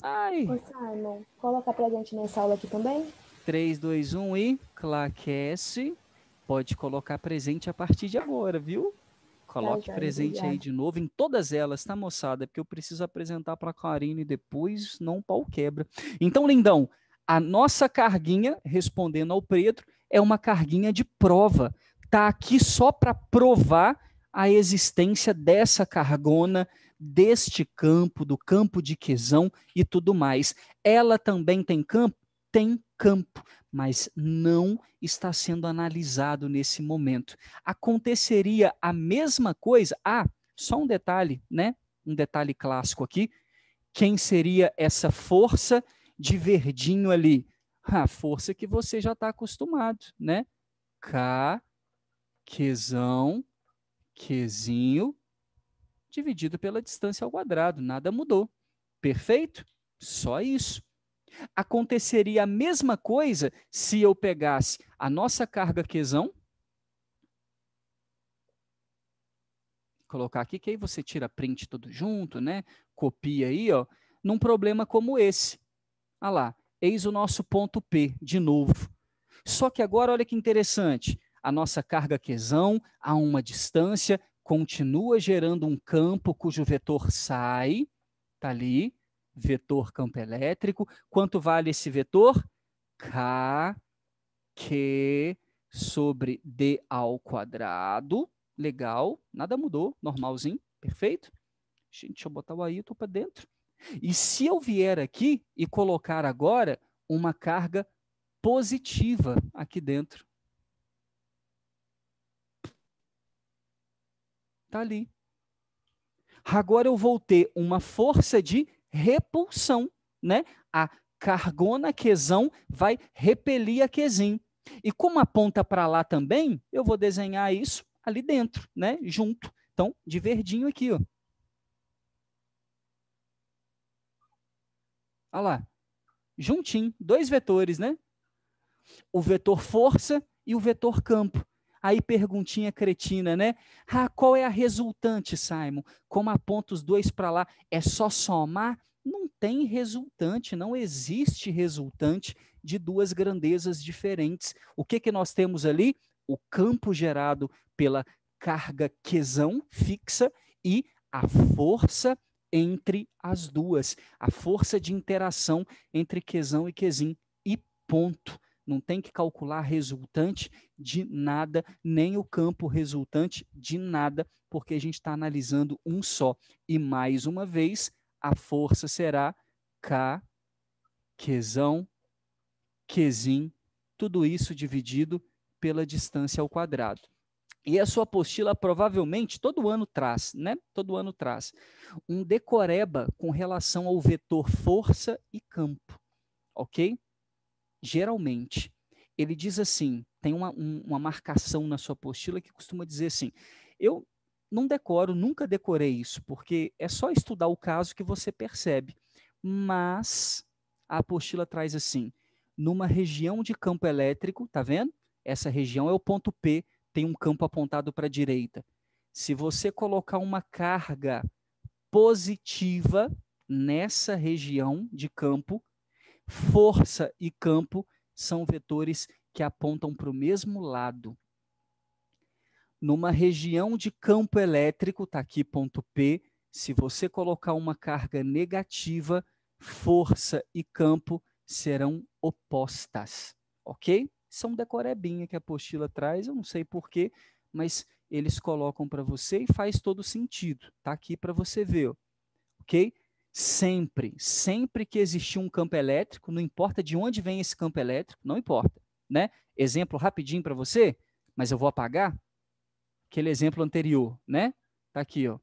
Ai, Ô, Simon, coloca pra gente nessa aula aqui também? 3, 2, 1 e claquece. Pode colocar presente a partir de agora, viu? Tá, Coloque joia, presente aí obrigada. de novo em todas elas, tá, moçada? Porque eu preciso apresentar para a Karine depois, não o pau quebra. Então, lindão, a nossa carguinha, respondendo ao Pedro, é uma carguinha de prova. Tá aqui só para provar a existência dessa cargona, deste campo, do campo de Quesão e tudo mais. Ela também tem campo? Tem campo, mas não está sendo analisado nesse momento. Aconteceria a mesma coisa? Ah, só um detalhe, né? Um detalhe clássico aqui. Quem seria essa força de verdinho ali? A força que você já está acostumado, né? K, Qzão, Qzinho, dividido pela distância ao quadrado. Nada mudou. Perfeito? Só isso. Aconteceria a mesma coisa se eu pegasse a nossa carga Qzão, colocar aqui, que aí você tira print tudo junto, né? Copia aí, ó, num problema como esse. Ah lá, eis o nosso ponto P, de novo. Só que agora, olha que interessante, a nossa carga Qzão, a uma distância, continua gerando um campo cujo vetor sai, tá ali, vetor campo elétrico. Quanto vale esse vetor? K, Q sobre D ao quadrado. Legal, nada mudou, normalzinho, perfeito. Gente, deixa eu botar o Ailton para dentro. E se eu vier aqui e colocar agora uma carga positiva aqui dentro? Tá ali. Agora eu vou ter uma força de repulsão, né? A cargona Qzão vai repelir a Qzim. E como aponta para lá também, eu vou desenhar isso ali dentro, né? Junto. Então, de verdinho aqui, ó. Olha lá. Juntinho, dois vetores, né? O vetor força e o vetor campo. Aí perguntinha cretina, né? Ah, qual é a resultante, Simon? Como aponta os dois para lá, é só somar? Não tem resultante, não existe resultante de duas grandezas diferentes. O que que nós temos ali? O campo gerado pela carga Qzão fixa e a força entre as duas, a força de interação entre Qzão e Qzim. E ponto. Não tem que calcular resultante de nada, nem o campo resultante de nada, porque a gente está analisando um só. E mais uma vez, a força será K, Qzão, Qzim, tudo isso dividido pela distância ao quadrado. E a sua apostila provavelmente todo ano traz, né? Todo ano traz um decoreba com relação ao vetor força e campo, ok? Geralmente, ele diz assim, tem uma marcação na sua apostila que costuma dizer assim, eu não decoro, nunca decorei isso, porque é só estudar o caso que você percebe, mas a apostila traz assim, numa região de campo elétrico, tá vendo? Essa região é o ponto P, tem um campo apontado para a direita. Se você colocar uma carga positiva nessa região de campo, força e campo são vetores que apontam para o mesmo lado. Numa região de campo elétrico, está aqui ponto P, se você colocar uma carga negativa, força e campo serão opostas, ok? São decorebinha que a apostila traz, eu não sei porquê, mas eles colocam para você e faz todo sentido. Está aqui para você ver, ok? Sempre que existir um campo elétrico, não importa de onde vem esse campo elétrico, não importa, né? Exemplo rapidinho para você, mas eu vou apagar aquele exemplo anterior, né? Tá aqui, ó.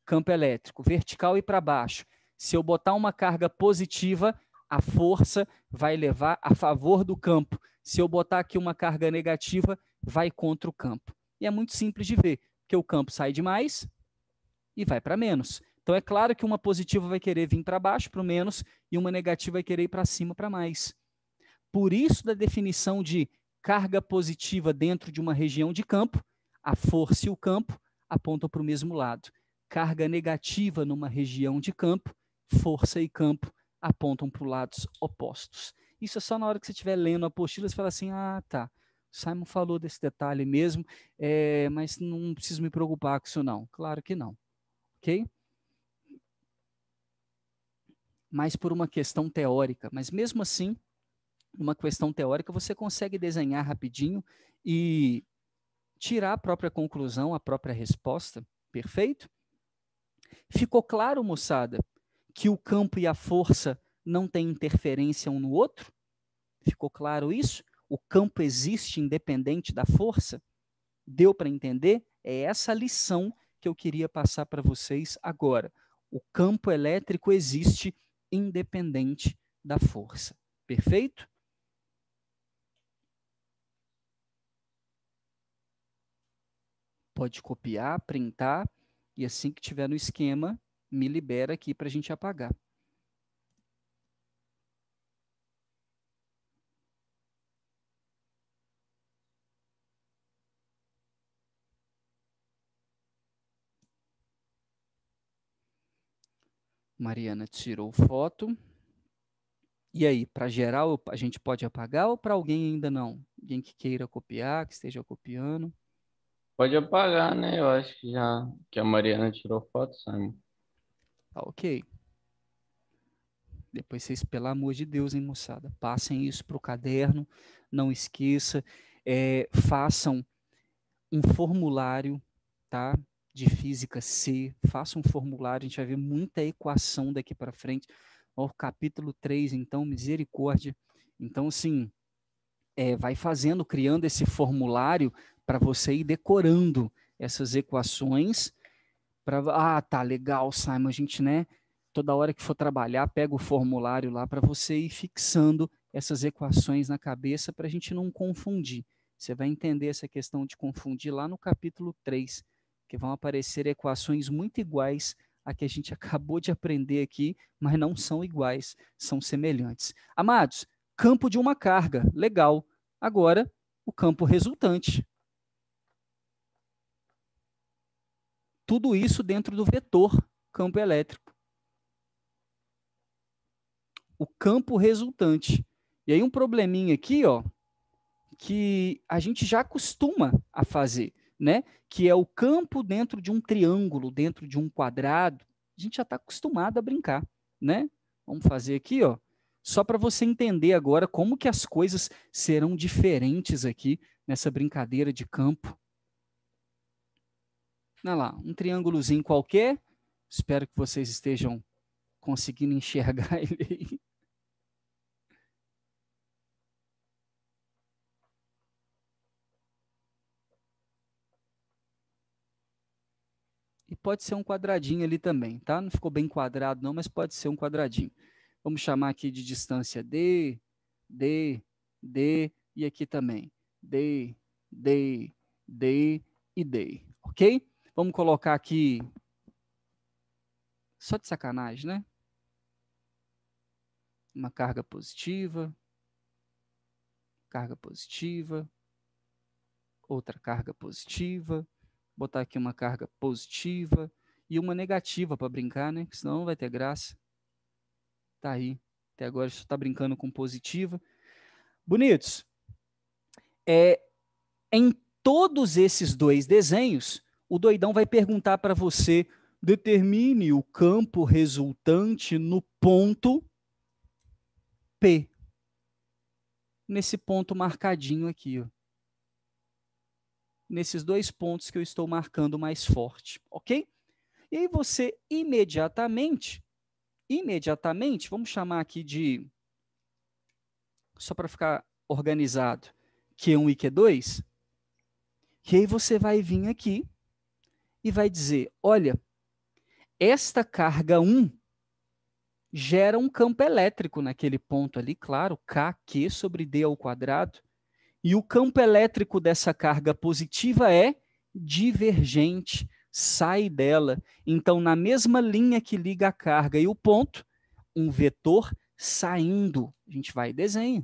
Campo elétrico, vertical e para baixo. Se eu botar uma carga positiva, a força vai levar a favor do campo. Se eu botar aqui uma carga negativa, vai contra o campo. E é muito simples de ver, porque o campo sai de mais e vai para menos. Então é claro que uma positiva vai querer vir para baixo, para o menos, e uma negativa vai querer ir para cima, para mais. Por isso, da definição de carga positiva dentro de uma região de campo, a força e o campo apontam para o mesmo lado. Carga negativa numa região de campo, força e campo apontam para os lados opostos. Isso é só na hora que você estiver lendo a apostila, você fala assim, ah, tá, Simon falou desse detalhe mesmo, mas não preciso me preocupar com isso não. Claro que não, ok? Mas por uma questão teórica, mas mesmo assim, numa questão teórica, você consegue desenhar rapidinho e tirar a própria conclusão, a própria resposta, perfeito? Ficou claro, moçada, que o campo e a força não têm interferência um no outro? Ficou claro isso? O campo existe independente da força? Deu para entender? É essa lição que eu queria passar para vocês agora. O campo elétrico existe independente da força. Perfeito? Pode copiar, printar, e assim que tiver no esquema, me libera aqui para a gente apagar. Mariana tirou foto. E aí, para geral, a gente pode apagar ou para alguém ainda não? Alguém que queira copiar, que esteja copiando? Pode apagar, né? Eu acho que já que a Mariana tirou foto, Simon. Tá, ok. Depois vocês, pelo amor de Deus, hein, moçada, passem isso para o caderno, não esqueça, façam um formulário, tá? De física C, faça um formulário, a gente vai ver muita equação daqui para frente. Ó, capítulo 3, então, misericórdia. Então, assim, vai fazendo, criando esse formulário para você ir decorando essas equações. Tá legal, Simon, a gente, né? Toda hora que for trabalhar, pega o formulário lá para você ir fixando essas equações na cabeça para a gente não confundir. Você vai entender essa questão de confundir lá no capítulo 3, que vão aparecer equações muito iguais a que a gente acabou de aprender aqui, mas não são iguais, são semelhantes. Amados, campo de uma carga, legal. Agora, o campo resultante. Tudo isso dentro do vetor campo elétrico. O campo resultante. E aí um probleminha aqui, ó, que a gente já acostuma a fazer, né? Que é o campo dentro de um triângulo, dentro de um quadrado. A gente já está acostumado a brincar, né? Vamos fazer aqui, ó, só para você entender agora como que as coisas serão diferentes aqui nessa brincadeira de campo. Olha lá, um triângulozinho qualquer. Espero que vocês estejam conseguindo enxergar ele aí. E pode ser um quadradinho ali também, tá? Não ficou bem quadrado não, mas pode ser um quadradinho. Vamos chamar aqui de distância D, D, D, e aqui também. D, D, D e D, ok? Vamos colocar aqui, só de sacanagem, né? Uma carga positiva, outra carga positiva, botar aqui uma carga positiva e uma negativa para brincar, né? Senão não vai ter graça. Tá aí. Até agora você está brincando com positiva. Bonitos. Em todos esses dois desenhos, o doidão vai perguntar para você: determine o campo resultante no ponto P. Nesse ponto marcadinho aqui, ó. Nesses dois pontos que eu estou marcando mais forte, ok? E aí você imediatamente, vamos chamar aqui de, só para ficar organizado, Q1 e Q2, e aí você vai vir aqui e vai dizer, olha, esta carga 1 gera um campo elétrico naquele ponto ali, claro, KQ sobre D ao quadrado, e o campo elétrico dessa carga positiva é divergente, sai dela. Então, na mesma linha que liga a carga e o ponto, um vetor saindo. A gente vai e desenha.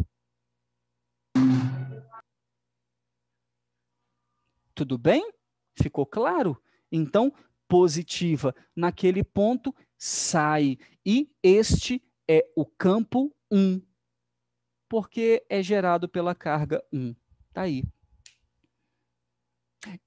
Tudo bem? Ficou claro? Então, positiva naquele ponto sai. E este é o campo 1, porque é gerado pela carga 1. Está aí.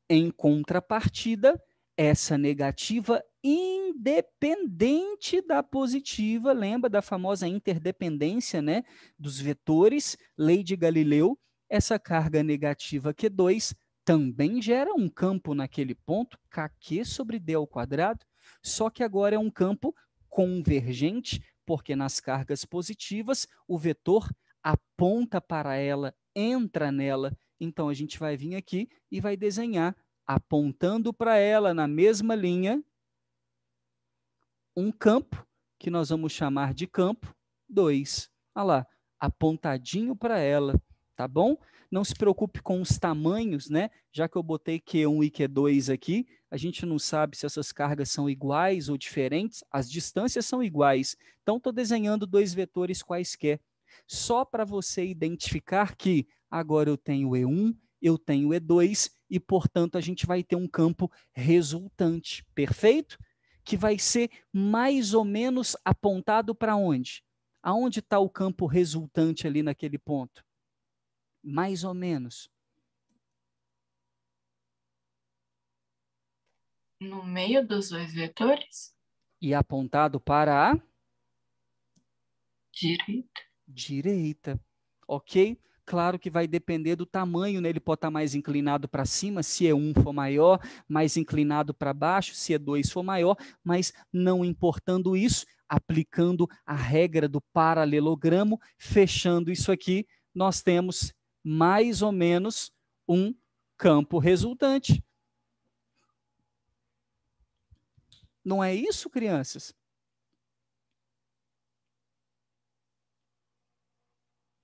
Em contrapartida, essa negativa independente da positiva, lembra da famosa interdependência, né, dos vetores, lei de Galileu, essa carga negativa Q2 também gera um campo naquele ponto, kq sobre d ao quadrado, só que agora é um campo convergente, porque nas cargas positivas o vetor aponta para ela, entra nela. Então a gente vai vir aqui e vai desenhar apontando para ela na mesma linha um campo que nós vamos chamar de campo 2. Olha lá, apontadinho para ela, tá bom? Não se preocupe com os tamanhos, né? Já que eu botei Q1 e Q2 aqui, a gente não sabe se essas cargas são iguais ou diferentes, as distâncias são iguais. Então, estou desenhando dois vetores quaisquer. Só para você identificar que agora eu tenho E1, eu tenho E2, e, portanto, a gente vai ter um campo resultante, perfeito? Que vai ser mais ou menos apontado para onde? Aonde está o campo resultante ali naquele ponto? Mais ou menos. No meio dos dois vetores? E apontado para a Direita. direita. Ok? Claro que vai depender do tamanho, né? Ele pode estar mais inclinado para cima, se E1 for maior, mais inclinado para baixo, se E2 for maior, mas não importando isso, aplicando a regra do paralelogramo, fechando isso aqui, nós temos mais ou menos um campo resultante. Não é isso, crianças?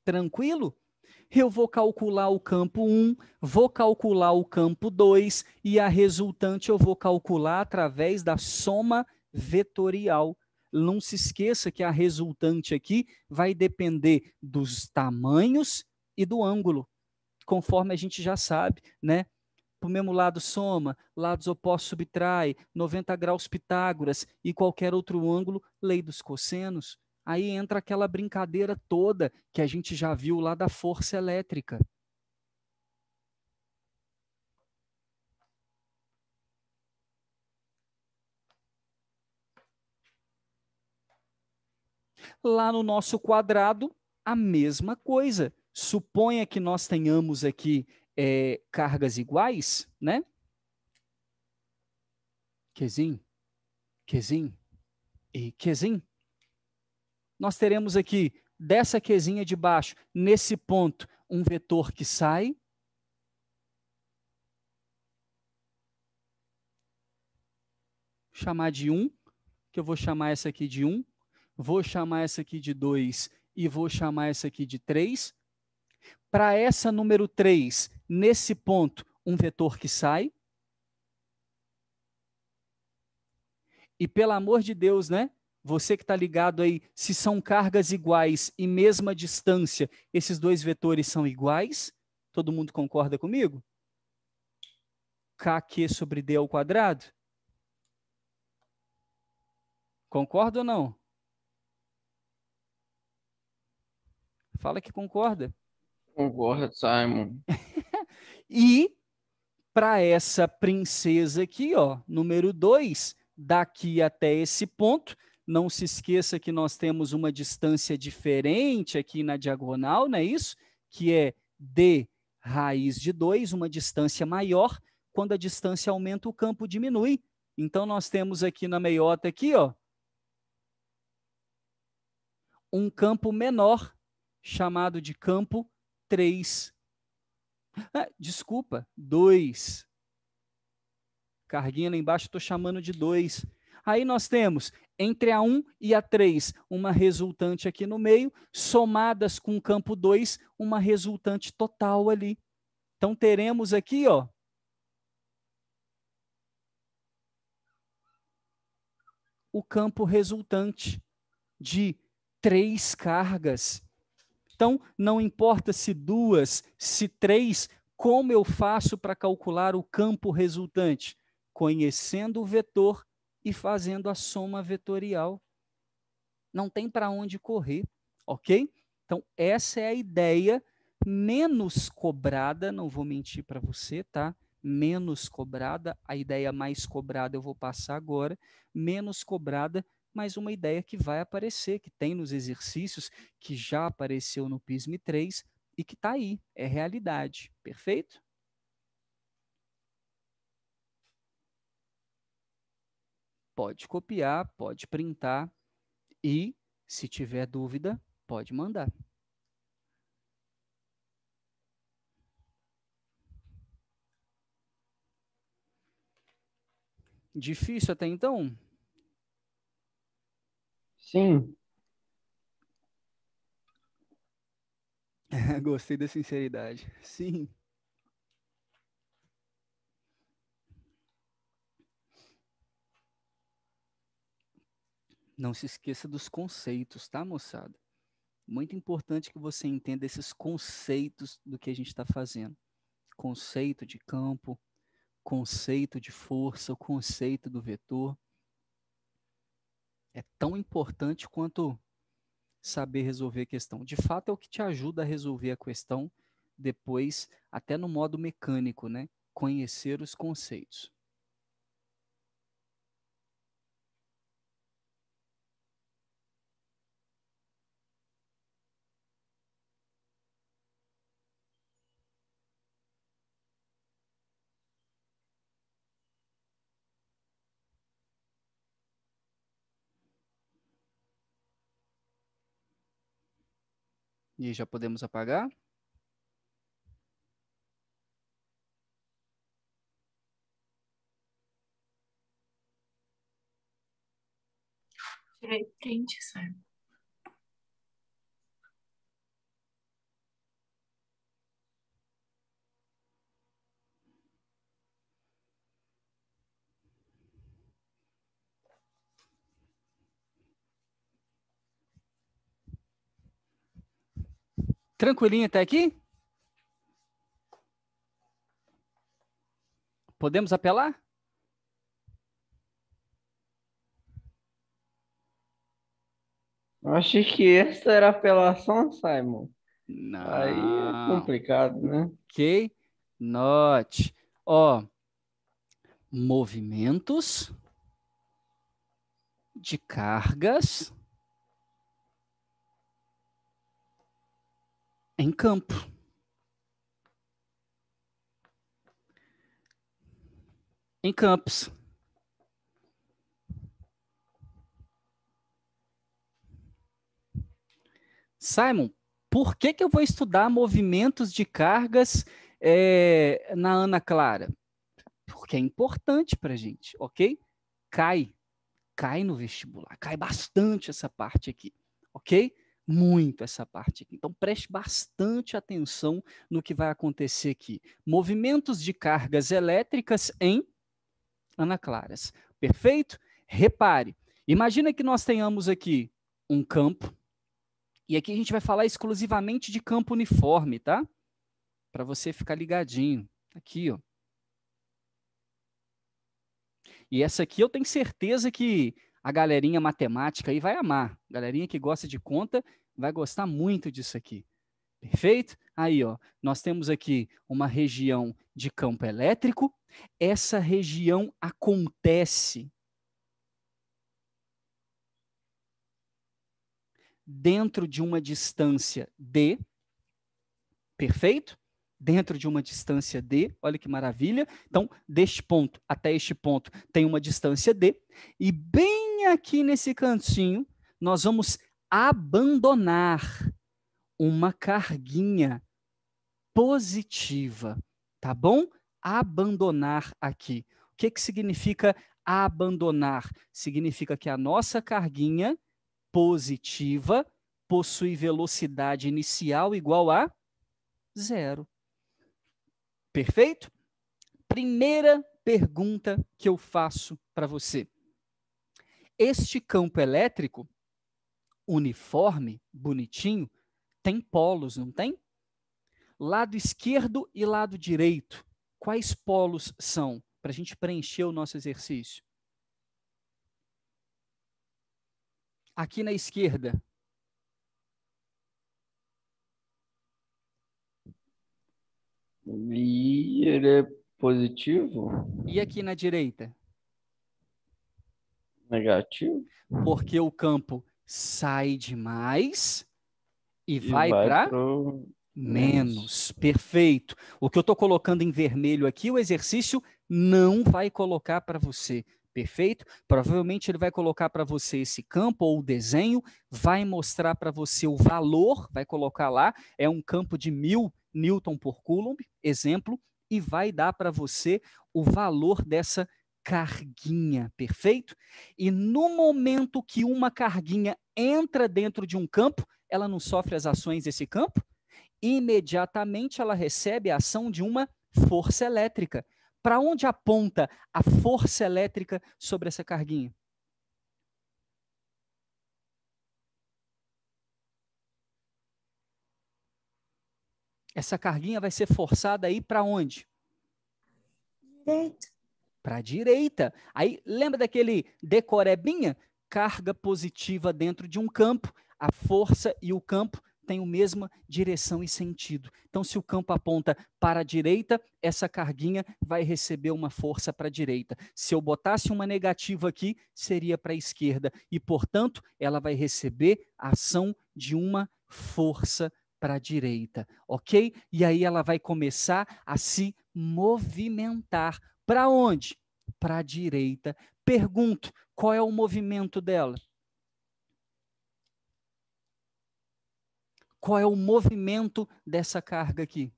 Tranquilo? Eu vou calcular o campo 1, vou calcular o campo 2 e a resultante eu vou calcular através da soma vetorial. Não se esqueça que a resultante aqui vai depender dos tamanhos e do ângulo, conforme a gente já sabe, né? Para o mesmo lado soma, lados opostos subtrai, 90 graus Pitágoras e qualquer outro ângulo, lei dos cossenos. Aí entra aquela brincadeira toda que a gente já viu lá da força elétrica. Lá no nosso quadrado, a mesma coisa. Suponha que nós tenhamos aqui cargas iguais, né? Qzinho, Qzinho e Qzinho. Nós teremos aqui, dessa Qzinha de baixo, nesse ponto, um vetor que sai. Chamar de 1, que eu vou chamar essa aqui de 1. Vou chamar essa aqui de 2 e vou chamar essa aqui de 3. Para essa número 3, nesse ponto, um vetor que sai. E pelo amor de Deus, né? Você que está ligado aí, se são cargas iguais e mesma distância, esses dois vetores são iguais? Todo mundo concorda comigo? Kq sobre d ao quadrado? Concorda ou não? Fala que concorda. Concordo, Simon. E para essa princesa aqui, ó, número 2, daqui até esse ponto, não se esqueça que nós temos uma distância diferente aqui na diagonal, não é isso? Que é d raiz de 2, uma distância maior. Quando a distância aumenta, o campo diminui. Então, nós temos aqui na meiota, aqui, ó, um campo menor, chamado de campo 3. Desculpa, 2. Carguinha lá embaixo, estou chamando de 2. Aí nós temos, entre a 1 e a 3, uma resultante aqui no meio, somadas com o campo 2, uma resultante total ali. Então, teremos aqui, ó, o campo resultante de 3 cargas. Então, não importa se 2, se 3, como eu faço para calcular o campo resultante? Conhecendo o vetor e fazendo a soma vetorial. não tem para onde correr, ok? Então, essa é a ideia menos cobrada, não vou mentir para você, tá? Menos cobrada, a ideia mais cobrada eu vou passar agora, menos cobrada, mas uma ideia que vai aparecer, que tem nos exercícios, que já apareceu no PISM 3 e que está aí, é realidade, perfeito? Pode copiar, pode printar e, se tiver dúvida, pode mandar. Difícil até então? Sim. Gostei da sinceridade. Sim. Não se esqueça dos conceitos, tá, moçada? Muito importante que você entenda esses conceitos do que a gente está fazendo. Conceito de campo, conceito de força, o conceito do vetor. É tão importante quanto saber resolver a questão. De fato, é o que te ajuda a resolver a questão depois, até no modo mecânico, né? Conhecer os conceitos. E já podemos apagar? Tirei print, sabe? Tranquilinho até aqui? Podemos apelar? Eu achei que essa era a apelação, Simon. Aí é Não. complicado, né? Ok. Note. Ó, movimentos de cargas em campo. Em campos. Simon, por que que eu vou estudar movimentos de cargas na Ana Clara? Porque é importante para a gente, ok? Cai no vestibular, cai bastante essa parte aqui, ok? Muito essa parte aqui. Então preste bastante atenção no que vai acontecer aqui. Movimentos de cargas elétricas em Ana Claras. Perfeito? Repare, imagina que nós tenhamos aqui um campo, e aqui a gente vai falar exclusivamente de campo uniforme, tá? Para você ficar ligadinho. Aqui, ó. E essa aqui eu tenho certeza que a galerinha matemática aí vai amar. Galerinha que gosta de conta vai gostar muito disso aqui. Perfeito? Aí, ó, nós temos aqui uma região de campo elétrico. Essa região acontece dentro de uma distância d, perfeito? Dentro de uma distância d, olha que maravilha. Então, deste ponto até este ponto tem uma distância d, e bem aqui nesse cantinho, nós vamos abandonar uma carguinha positiva, tá bom? Abandonar aqui. O que que significa abandonar? Significa que a nossa carguinha positiva possui velocidade inicial igual a zero. Perfeito? Primeira pergunta que eu faço para você. Este campo elétrico, uniforme, bonitinho, tem polos, não tem? Lado esquerdo e lado direito. Quais polos são? Para a gente preencher o nosso exercício. Aqui na esquerda. E ele é positivo? E aqui na direita? Negativo? Porque o campo sai de mais e E vai vai para pro menos. Perfeito. O que eu estou colocando em vermelho aqui, o exercício não vai colocar para você. Perfeito? Provavelmente ele vai colocar para você esse campo ou o desenho, vai mostrar para você o valor, vai colocar lá, é um campo de 1000 Newton por Coulomb, exemplo, e vai dar para você o valor dessa carguinha, perfeito? E no momento que uma carguinha entra dentro de um campo, ela não sofre as ações desse campo? Imediatamente ela recebe a ação de uma força elétrica. Para onde aponta a força elétrica sobre essa carguinha? Essa carguinha vai ser forçada aí para onde? Direita. Para a direita. Aí lembra daquele decorebinha? Carga positiva dentro de um campo, a força e o campo têm a mesma direção e sentido. Então, se o campo aponta para a direita, essa carguinha vai receber uma força para a direita. Se eu botasse uma negativa aqui, seria para a esquerda. E, portanto, ela vai receber a ação de uma força para a direita, ok? E aí ela vai começar a se movimentar. Para onde? Para a direita. Pergunto, qual é o movimento dela? Qual é o movimento dessa carga aqui?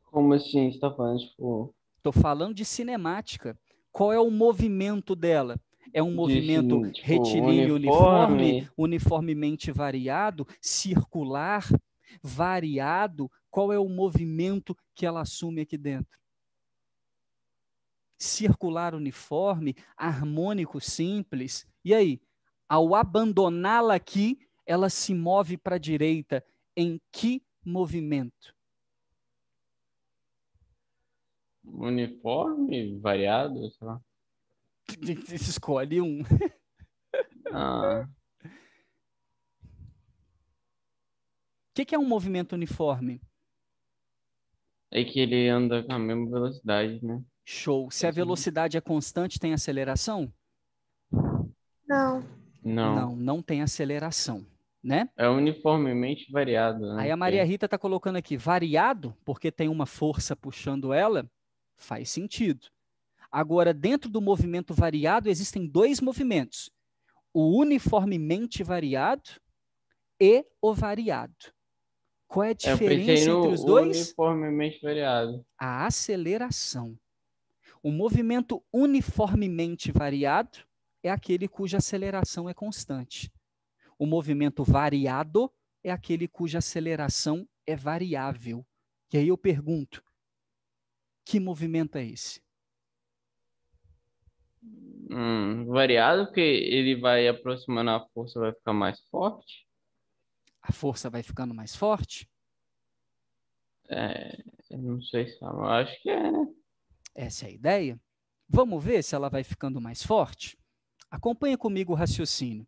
Como assim? Você tá falando, tipo, Estou falando de cinemática. Qual é o movimento dela? É um movimento tipo, retilíneo uniforme, uniforme? uniformemente variado, circular, variado? Qual é o movimento que ela assume aqui dentro? Circular uniforme, harmônico simples. E aí, ao abandoná-la aqui, ela se move para a direita. Em que movimento? Uniforme variado, sei lá. Escolhe um. Ah, O que é um movimento uniforme? é que ele anda com a mesma velocidade, né? Show. Se a velocidade é constante, tem aceleração? Não. Não. Não, não tem aceleração, né? É uniformemente variado, Aí né? a Maria Rita está colocando aqui variado, porque tem uma força puxando ela, faz sentido. Agora, dentro do movimento variado, existem dois movimentos: o uniformemente variado e o variado. Qual é a Eu pensei diferença entre no os dois? uniformemente variado. A aceleração. O movimento uniformemente variado é aquele cuja aceleração é constante. O movimento variado é aquele cuja aceleração é variável. E aí eu pergunto, que movimento é esse? Variado, porque ele vai aproximando a força, vai ficar mais forte. A força vai ficando mais forte? É, eu não sei se eu acho que é, né? Essa é a ideia. Vamos ver se ela vai ficando mais forte? Acompanha comigo o raciocínio.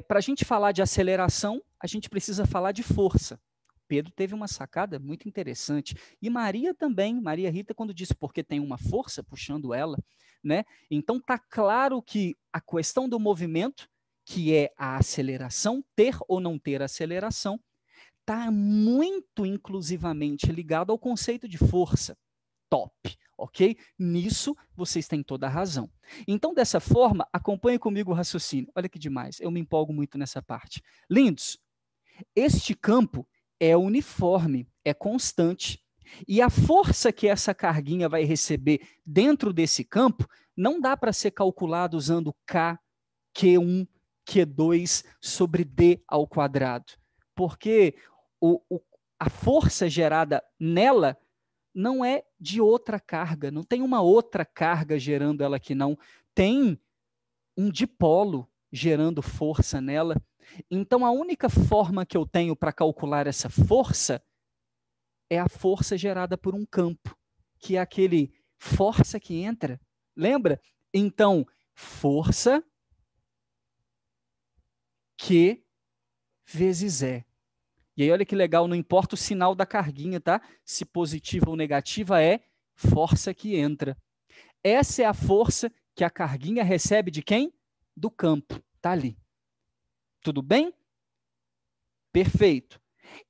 Para a gente falar de aceleração, a gente precisa falar de força. Pedro teve uma sacada muito interessante. E Maria também, Maria Rita, quando disse porque tem uma força puxando ela, né? Então tá claro que a questão do movimento, que é a aceleração, ter ou não ter aceleração, está muito inclusivamente ligado ao conceito de força. Top, ok? Nisso vocês têm toda a razão. Então, dessa forma, acompanhe comigo o raciocínio. Olha que demais, eu me empolgo muito nessa parte. Lindos, este campo é uniforme, é constante. E a força que essa carguinha vai receber dentro desse campo não dá para ser calculada usando K, Q1, Q2 sobre D ao quadrado. Porque a força gerada nela não é de outra carga, não tem uma outra carga gerando ela aqui, não. Tem um dipolo gerando força nela. Então, a única forma que eu tenho para calcular essa força é a força gerada por um campo, que é aquele força que entra. Lembra? Então, força Q vezes E. E aí, olha que legal, não importa o sinal da carguinha, tá? Se positiva ou negativa, é força que entra. Essa é a força que a carguinha recebe de quem? Do campo. Tá ali. Tudo bem? Perfeito.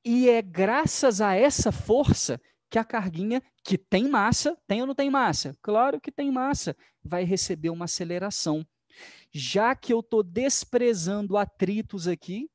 E é graças a essa força que a carguinha, que tem massa, tem ou não tem massa? Claro que tem massa, vai receber uma aceleração. Já que eu estou desprezando atritos aqui,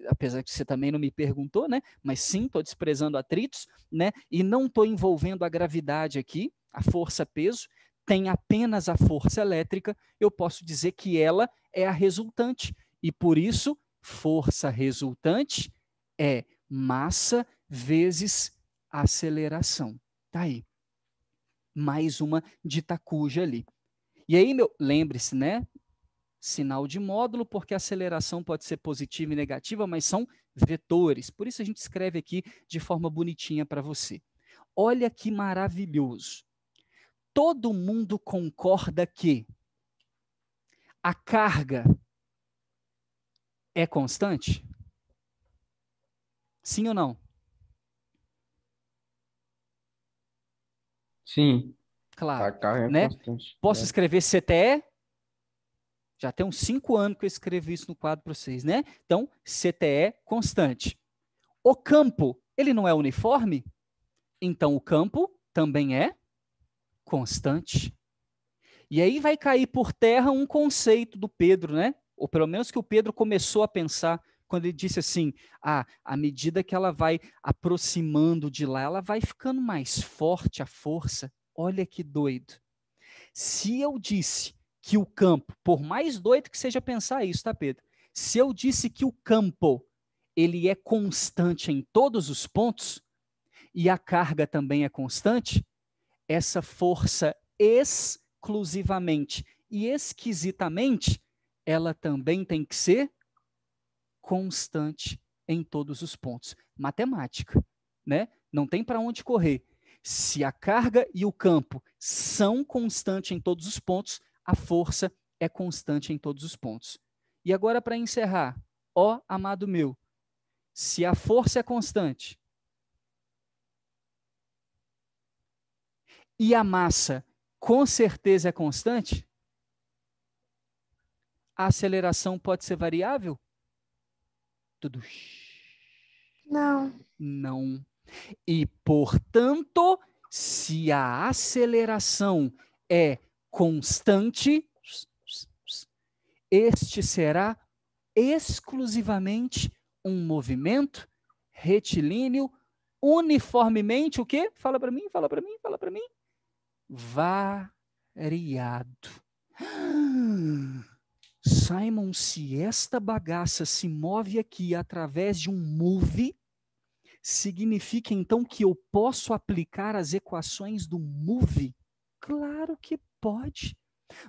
apesar que você também não me perguntou, né? Mas sim, estou desprezando atritos, né? E não estou envolvendo a gravidade aqui, a força-peso, tem apenas a força elétrica, eu posso dizer que ela é a resultante. E por isso, força resultante é massa vezes aceleração. Tá aí. Mais uma de Takuja ali. E aí, lembre-se, né? Sinal de módulo, porque a aceleração pode ser positiva e negativa, mas são vetores. Por isso a gente escreve aqui de forma bonitinha para você. Olha que maravilhoso. Todo mundo concorda que a carga é constante? Sim ou não? Sim, a Claro, carga é né? constante. Posso escrever CTE? Já tem uns 5 anos que eu escrevo isso no quadro para vocês, né? Então, CTE constante. O campo, ele não é uniforme? Então, o campo também é constante. E aí vai cair por terra um conceito do Pedro, né? Ou pelo menos que o Pedro começou a pensar quando ele disse assim: à medida que ela vai aproximando de lá, ela vai ficando mais forte a força. Olha que doido. Se eu disse que o campo, por mais doido que seja pensar isso, tá, Pedro? Se eu disse que o campo ele é constante em todos os pontos e a carga também é constante, essa força exclusivamente e esquisitamente, ela também tem que ser constante em todos os pontos. Matemática, né? Não tem para onde correr. Se a carga e o campo são constantes em todos os pontos, a força é constante em todos os pontos. E agora, para encerrar, ó amado meu, se a força é constante e a massa com certeza é constante, a aceleração pode ser variável? Tudo. Não. Não. E, portanto, se a aceleração é constante, este será exclusivamente um movimento retilíneo, uniformemente o quê? Fala para mim, fala para mim, fala para mim. Variado. Simon, se esta bagaça se move aqui através de um move, significa então que eu posso aplicar as equações do move? Claro que pode.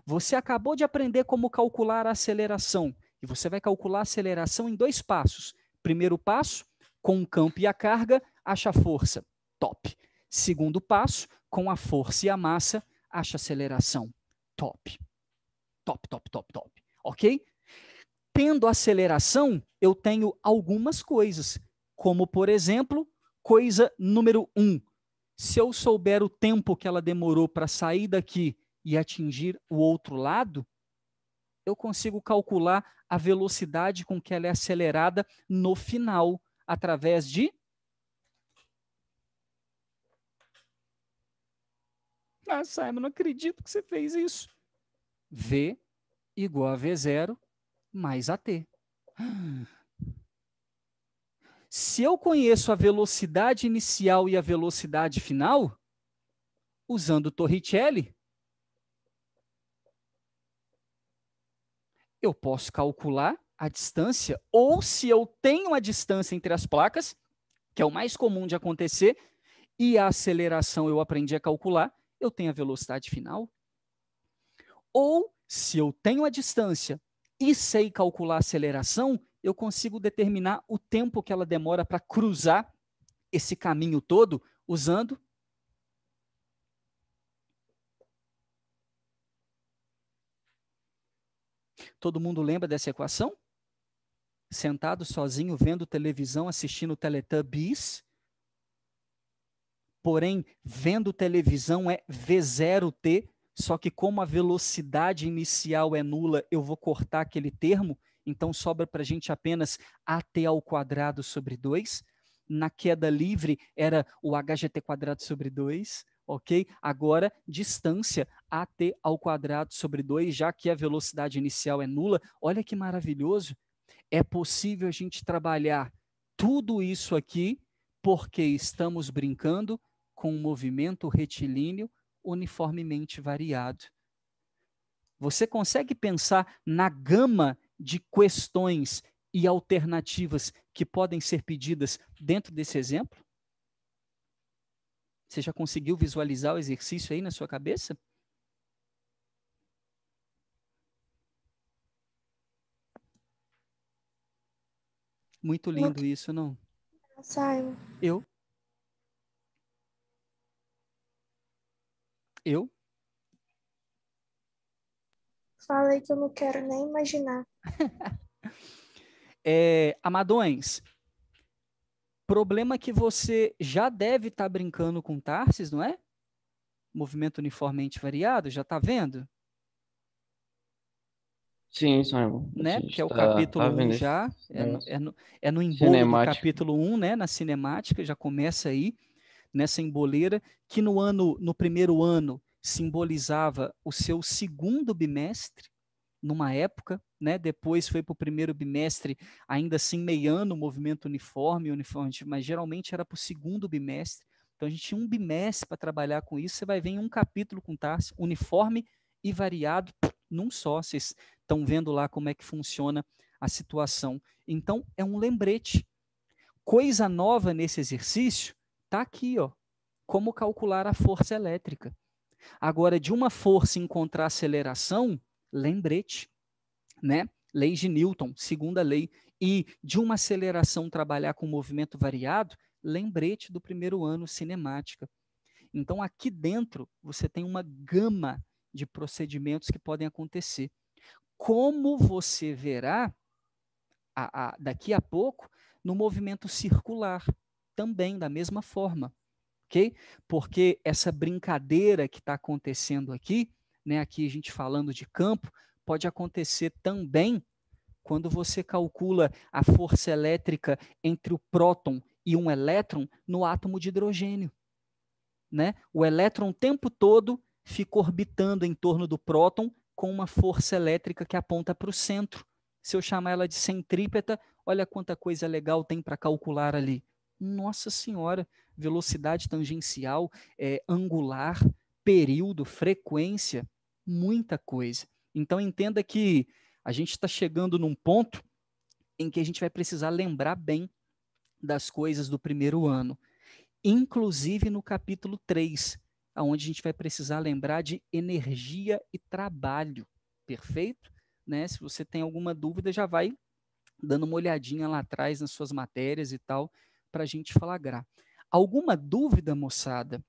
Você acabou de aprender como calcular a aceleração, e você vai calcular a aceleração em 2 passos. Primeiro passo, com o campo e a carga, acha a força. Top. Segundo passo, com a força e a massa, acha a aceleração. Top. Top, top, top, top. Ok? Tendo aceleração, eu tenho algumas coisas, como, por exemplo, coisa número 1. Se eu souber o tempo que ela demorou para sair daqui e atingir o outro lado, eu consigo calcular a velocidade com que ela é acelerada no final, através de... Simon, não acredito que você fez isso. V igual a V0 mais AT. Se eu conheço a velocidade inicial e a velocidade final, usando Torricelli, eu posso calcular a distância, ou se eu tenho a distância entre as placas, que é o mais comum de acontecer, e a aceleração eu aprendi a calcular, eu tenho a velocidade final. Ou, se eu tenho a distância e sei calcular a aceleração, eu consigo determinar o tempo que ela demora para cruzar esse caminho todo usando... Todo mundo lembra dessa equação? sentado sozinho, vendo televisão, assistindo Teletubbies. Porém, vendo televisão é V0T, só que como a velocidade inicial é nula, eu vou cortar aquele termo, então sobra para a gente apenas AT² sobre 2. Na queda livre era o HGT² sobre 2, ok? Agora, distância AT² sobre 2, já que a velocidade inicial é nula. Olha que maravilhoso. É possível a gente trabalhar tudo isso aqui porque estamos brincando com um movimento retilíneo uniformemente variado. Você consegue pensar na gama de questões e alternativas que podem ser pedidas dentro desse exemplo? Você já conseguiu visualizar o exercício aí na sua cabeça? Muito lindo isso, não? Simon, Eu? falei que eu não quero nem imaginar. Amadões, problema que você já deve estar brincando com Tarsis, não é? Movimento uniformemente variado, já está vendo? Sim, Simon. A Né? gente Que é o capítulo tá 1 vendo esse já, negócio. é no embolo do Cinemático. capítulo 1, né? Na cinemática, já começa aí, nessa emboleira, que no primeiro ano simbolizava o seu segundo bimestre, numa época, né? Depois foi para o primeiro bimestre, ainda assim meiando o movimento uniforme, mas geralmente era para o segundo bimestre. Então a gente tinha um bimestre para trabalhar com isso. Você vai ver em um capítulo com Tarsis, uniforme e variado, num só. Vocês estão vendo lá como é que funciona a situação. Então é um lembrete. Coisa nova nesse exercício está aqui, ó. Como calcular a força elétrica. Agora, de uma força encontrar aceleração, lembrete, né? Lei de Newton, segunda lei, e de uma aceleração trabalhar com movimento variado, lembrete do primeiro ano cinemática. Então, aqui dentro, você tem uma gama de procedimentos que podem acontecer. Como você verá daqui a pouco no movimento circular, também da mesma forma, ok? Porque essa brincadeira que está acontecendo aqui, né, aqui a gente falando de campo, pode acontecer também quando você calcula a força elétrica entre o próton e um elétron no átomo de hidrogênio. Né? O elétron o tempo todo fica orbitando em torno do próton com uma força elétrica que aponta para o centro. Se eu chamar ela de centrípeta, olha quanta coisa legal tem para calcular ali. Nossa Senhora, velocidade tangencial, angular, período, frequência, muita coisa. Então entenda que a gente está chegando num ponto em que a gente vai precisar lembrar bem das coisas do primeiro ano. Inclusive no capítulo 3, onde a gente vai precisar lembrar de energia e trabalho. Perfeito? Né? Se você tem alguma dúvida, já vai dando uma olhadinha lá atrás nas suas matérias e tal, para a gente flagrar. Alguma dúvida, moçada,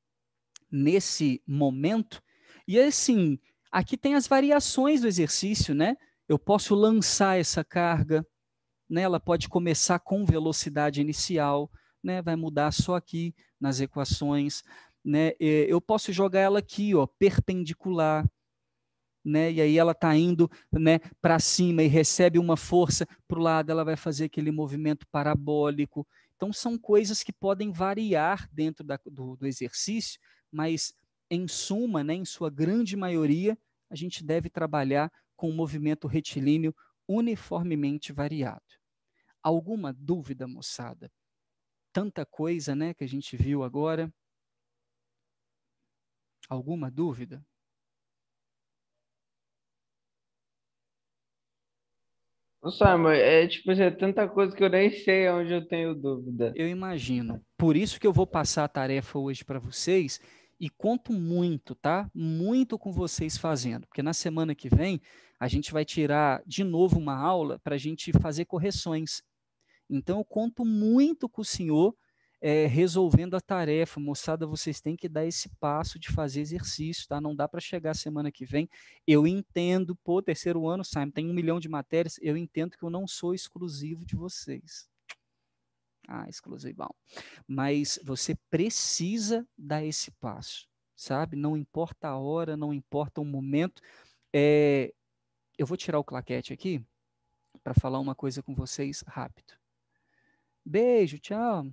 nesse momento? E assim, aqui tem as variações do exercício, né? Eu posso lançar essa carga, né? Ela pode começar com velocidade inicial, né? Vai mudar só aqui nas equações, né? Eu posso jogar ela aqui, ó, perpendicular, né? E aí ela está indo, né, para cima e recebe uma força para o lado, ela vai fazer aquele movimento parabólico. Então são coisas que podem variar dentro do exercício, mas em suma, né, em sua grande maioria, a gente deve trabalhar com o movimento retilíneo uniformemente variado. Alguma dúvida, moçada? Tanta coisa, né, que a gente viu agora. Alguma dúvida? Ô, Simon, tipo, é tanta coisa que eu nem sei onde eu tenho dúvida. Eu imagino. Por isso que eu vou passar a tarefa hoje para vocês e conto muito, tá? Muito com vocês fazendo, porque na semana que vem a gente vai tirar de novo uma aula para a gente fazer correções. Então eu conto muito com o senhor resolvendo a tarefa. Moçada, vocês têm que dar esse passo de fazer exercício, tá? Não dá para chegar semana que vem. Eu entendo, pô, terceiro ano, Simon, tem 1 milhão de matérias, eu entendo que eu não sou exclusivo de vocês. Exclusivão. Mas você precisa dar esse passo, sabe? Não importa a hora, não importa o momento. Eu vou tirar o claquete aqui para falar uma coisa com vocês rápido. Beijo, tchau.